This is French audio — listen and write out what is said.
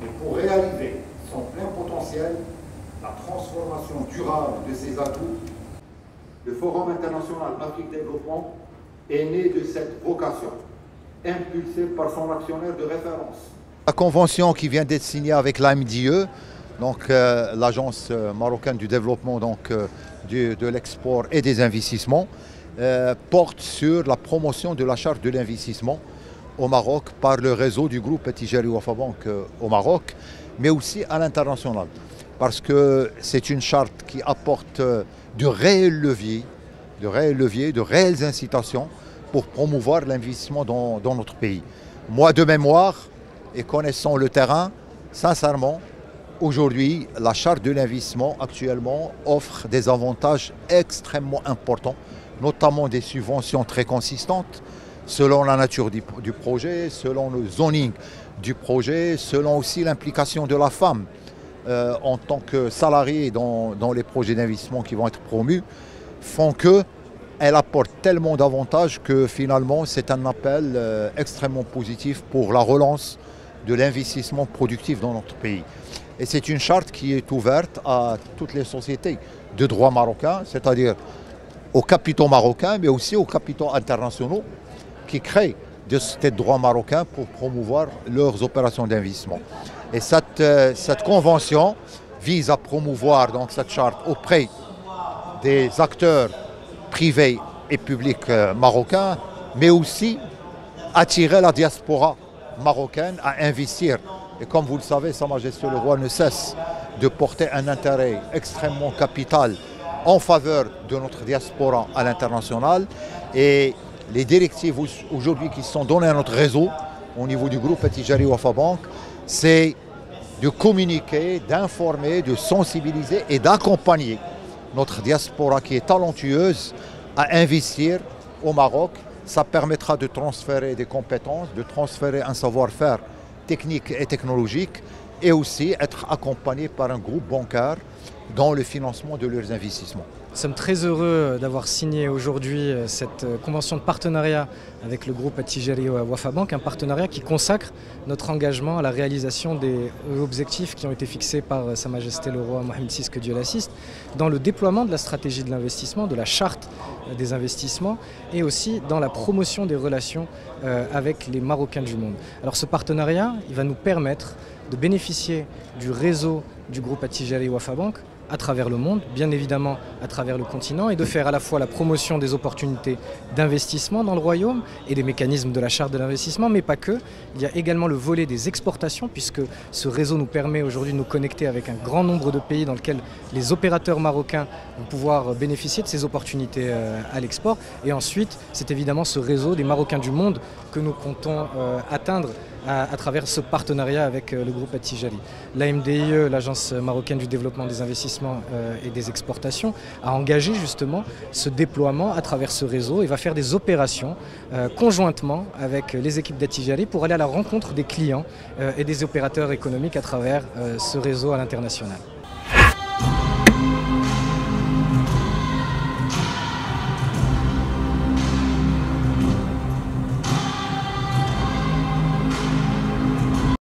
Et pour réaliser son plein potentiel, la transformation durable de ses atouts, le Forum international Afrique Développement est né de cette vocation, impulsée par son actionnaire de référence. La convention qui vient d'être signée avec l'AMDE, donc l'Agence marocaine du développement de l'export et des investissements, porte sur la promotion de la charte de l'investissement au Maroc par le réseau du groupe Attijari Wafa Bank au Maroc, mais aussi à l'international. Parce que c'est une charte qui apporte de réels leviers, de réelles incitations pour promouvoir l'investissement dans notre pays. Moi, de mémoire, et connaissant le terrain, sincèrement, aujourd'hui, la charte de l'investissement actuellement offre des avantages extrêmement importants, notamment des subventions très consistantes, selon la nature du projet, selon le zoning du projet, selon aussi l'implication de la femme en tant que salariée dans les projets d'investissement qui vont être promus, font qu'elle apporte tellement d'avantages que finalement c'est un appel extrêmement positif pour la relance de l'investissement productif dans notre pays. Et c'est une charte qui est ouverte à toutes les sociétés de droit marocain, c'est-à-dire aux capitaux marocains, mais aussi aux capitaux internationaux qui créent des sociétés de droit marocain pour promouvoir leurs opérations d'investissement. Et cette convention vise à promouvoir donc cette charte auprès des acteurs privés et publics marocains, mais aussi attirer la diaspora marocaine à investir. Et comme vous le savez, Sa Majesté le Roi ne cesse de porter un intérêt extrêmement capital en faveur de notre diaspora à l'international. Et les directives aujourd'hui qui sont données à notre réseau au niveau du groupe Attijari Wafa Bank, c'est de communiquer, d'informer, de sensibiliser et d'accompagner notre diaspora qui est talentueuse à investir au Maroc. Ça permettra de transférer des compétences, de transférer un savoir-faire technique et technologique et aussi être accompagné par un groupe bancaire dans le financement de leurs investissements. Nous sommes très heureux d'avoir signé aujourd'hui cette convention de partenariat avec le groupe Attijari Wafa Bank, un partenariat qui consacre notre engagement à la réalisation des objectifs qui ont été fixés par Sa Majesté le Roi Mohamed VI, que Dieu l'assiste, dans le déploiement de la stratégie de l'investissement, de la charte des investissements et aussi dans la promotion des relations avec les Marocains du monde. Alors ce partenariat, il va nous permettre de bénéficier du réseau du groupe Attijari Wafa Bank à travers le monde, bien évidemment à travers le continent, et de faire à la fois la promotion des opportunités d'investissement dans le royaume et des mécanismes de la charte de l'investissement, mais pas que. Il y a également le volet des exportations, puisque ce réseau nous permet aujourd'hui de nous connecter avec un grand nombre de pays dans lesquels les opérateurs marocains vont pouvoir bénéficier de ces opportunités à l'export. Et ensuite, c'est évidemment ce réseau des Marocains du monde que nous comptons atteindre à travers ce partenariat avec le groupe Attijari. L'AMDIE, l'Agence marocaine du développement des investissements et des exportations, a engagé justement ce déploiement à travers ce réseau et va faire des opérations conjointement avec les équipes d'Attijari pour aller à la rencontre des clients et des opérateurs économiques à travers ce réseau à l'international.